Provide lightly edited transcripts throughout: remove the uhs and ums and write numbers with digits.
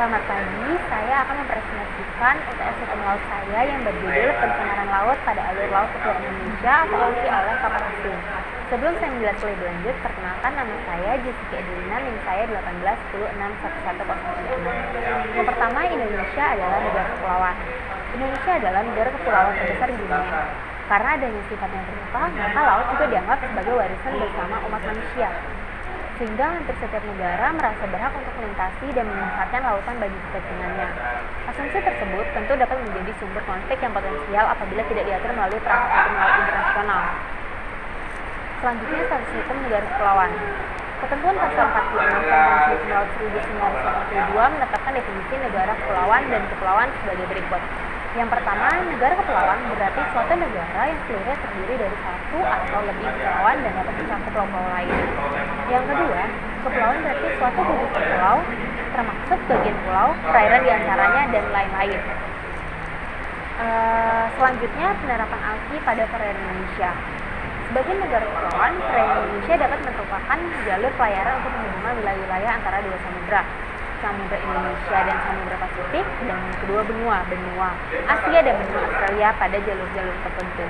Selamat pagi, saya akan mempresentasikan UTS Hukum Laut saya yang berjudul Pencemaran Laut pada Alur Laut Kepulauan Indonesia atau ALKI oleh kapal asing. Sebelum saya menjelaskan lebih lanjut, perkenalkan nama saya Jessica Adelina, NIM saya 1810611136. Yang pertama, Indonesia adalah negara kepulauan. Indonesia adalah negara kepulauan terbesar di dunia. Karena adanya sifat yang terbuka, maka laut juga dianggap sebagai warisan bersama umat manusia. Sehingga hampir setiap negara merasa berhak untuk melintasi dan memanfaatkan lautan bagi kepentingannya. Asumsi tersebut tentu dapat menjadi sumber konflik yang potensial apabila tidak diatur melalui peraturan hukum laut internasional. Selanjutnya, status hukum negara kepulauan. Ketentuan pasal 46 Konvensi Hukum Laut 1982 menetapkan definisi negara kepulauan dan kepulauan sebagai berikut. Yang pertama, negara kepulauan berarti suatu negara yang seluruhnya terdiri dari satu atau lebih kepulauan dan dapat mencakup pulau-pulau lain. Yang kedua, kepulauan berarti suatu gugus pulau, termasuk bagian pulau, perairan diantaranya, dan lain-lain. Selanjutnya, penerapan ALKI pada perairan Indonesia. Sebagai negara kepulauan, perairan Indonesia dapat merupakan jalur pelayaran untuk menghubungkan wilayah-wilayah antara dua samudera, Samudra Indonesia dan Samudra Pasifik, dan yang kedua benua Asia dan benua Australia pada jalur-jalur tertentu.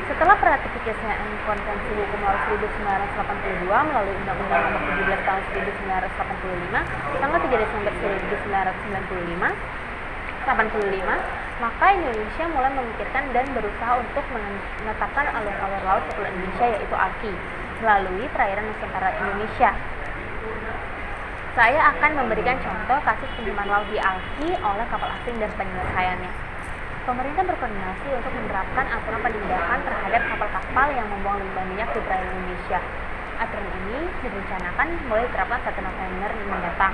Setelah ratifikasi Konvensi Hukum Laut 1982 melalui Undang-Undang Nomor 17 Tahun 1985, tanggal 3 Desember 1985, maka Indonesia mulai memikirkan dan berusaha untuk menetapkan alur-alur laut kepulauan Indonesia, yaitu ALKI, melalui perairan Nusantara Indonesia. Saya akan memberikan contoh kasus pencemaran laut di ALKI oleh kapal asing dan penyelesaiannya. Pemerintah berkoordinasi untuk menerapkan aturan penindakan terhadap kapal-kapal yang membuang limbah minyak di perairan Indonesia. Aturan ini direncanakan mulai diterapkan 1 November mendatang.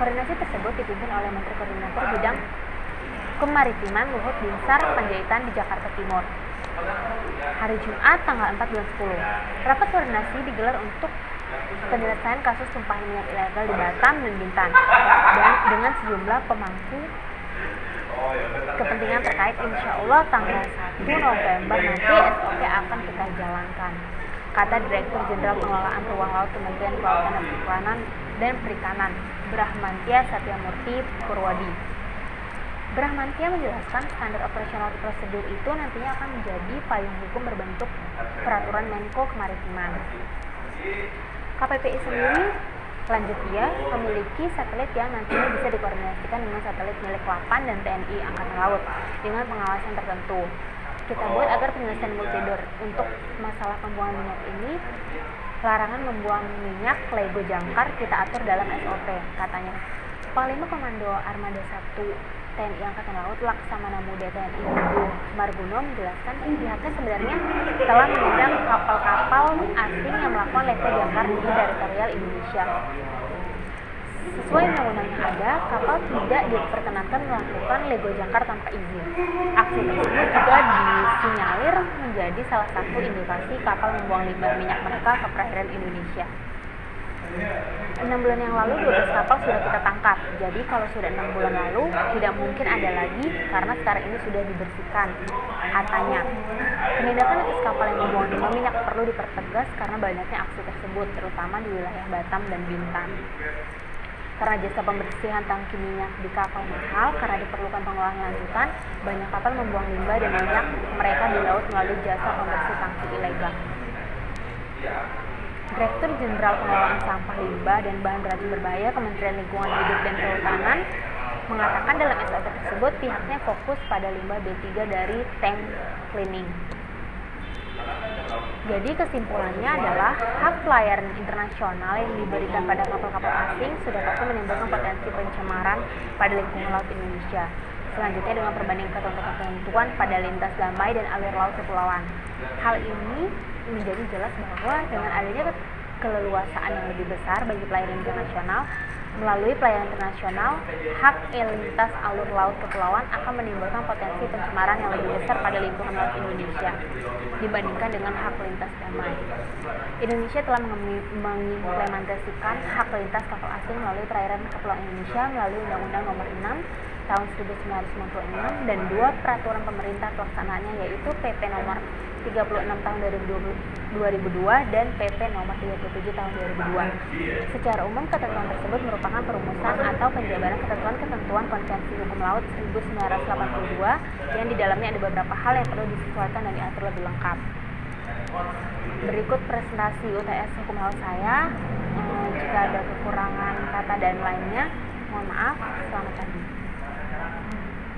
Koordinasi tersebut dipimpin oleh Menteri Koordinator Bidang Kemaritiman Luhut Binsar Panjaitan di Jakarta Timur. Hari Jumat tanggal 4 bulan 10. Rapat koordinasi digelar untuk penyelesaian kasus tumpahan minyak ilegal di Batam dan Bintan dan dengan sejumlah pemangku kepentingan terkait. Insya Allah tanggal 1 November nanti SOP akan kita jalankan, kata Direktur Jenderal Pengelolaan Ruang Laut Kementerian Kelautan dan Perikanan Brahmantia Satyamurti Purwadi. Brahmantia menjelaskan standar operasional prosedur itu nantinya akan menjadi payung hukum berbentuk peraturan Menko Kemaritiman. KPPI sendiri, lanjut dia, memiliki satelit yang nantinya bisa dikoordinasikan dengan satelit milik Lapan dan TNI Angkatan Laut dengan pengawasan tertentu. Kita buat agar penyelesaian multidor untuk masalah pembuangan minyak ini, larangan membuang minyak lego jangkar kita atur dalam SOP, katanya. Panglima Komando Armada 1 TNI Angkatan Laut Laksamana Muda TNI Widu Margono menjelaskan pihaknya sebenarnya telah menindak kapal-kapal asing yang melakukan lego jangkar di teritorial Indonesia. Sesuai undang-undang yang ada, kapal tidak diperkenankan melakukan lego jangkar tanpa izin. Aksi tersebut juga disinyalir menjadi salah satu indikasi kapal membuang limbah minyak mereka ke perairan Indonesia. 6 bulan yang lalu 12 kapal sudah kita tangkap. Jadi kalau sudah 6 bulan lalu tidak mungkin ada lagi karena sekarang ini sudah dibersihkan, katanya. Penindakan atas kapal yang membuang limbah minyak perlu dipertegas karena banyaknya aksi tersebut, terutama di wilayah Batam dan Bintan. Karena jasa pembersihan tangki minyak di kapal mahal karena diperlukan pengolahan lanjutan, banyak kapal membuang limbah dan minyak mereka di laut melalui jasa pembersih tangki ilegal. Direktur Jenderal Pengelolaan Sampah Limbah dan Bahan Beracun Berbahaya Kementerian Lingkungan Hidup dan Kehutanan mengatakan dalam SOP tersebut pihaknya fokus pada limbah B3 dari tank cleaning. Jadi kesimpulannya adalah hak pelayaran internasional yang diberikan pada kapal-kapal asing sudah pasti menimbulkan potensi pencemaran pada lingkungan laut Indonesia. Selanjutnya dengan perbandingan ketentuan pada lintas damai dan alur laut kepulauan. Hal ini menjadi jelas bahwa dengan adanya keleluasaan yang lebih besar bagi pelayaran internasional, melalui pelayaran internasional, hak lintas alur laut kepulauan akan menimbulkan potensi pencemaran yang lebih besar pada lingkungan laut Indonesia dibandingkan dengan hak lintas damai. Indonesia telah mengimplementasikan hak lintas kapal asing melalui perairan kepulauan Indonesia melalui Undang-Undang Nomor 6 Tahun 1996 dan 2 peraturan pemerintah pelaksanaannya, yaitu PP Nomor 36 Tahun 2002 dan PP Nomor 37 Tahun 2002. Secara umum, ketentuan tersebut merupakan perumusan atau atau penjabaran ketentuan-ketentuan Konvensi Hukum Laut 1982 yang di dalamnya ada beberapa hal yang perlu disesuaikan dan diatur lebih lengkap. Berikut presentasi UTS Hukum Laut saya. Jika ada kekurangan kata dan lainnya, mohon maaf. Selamat pagi.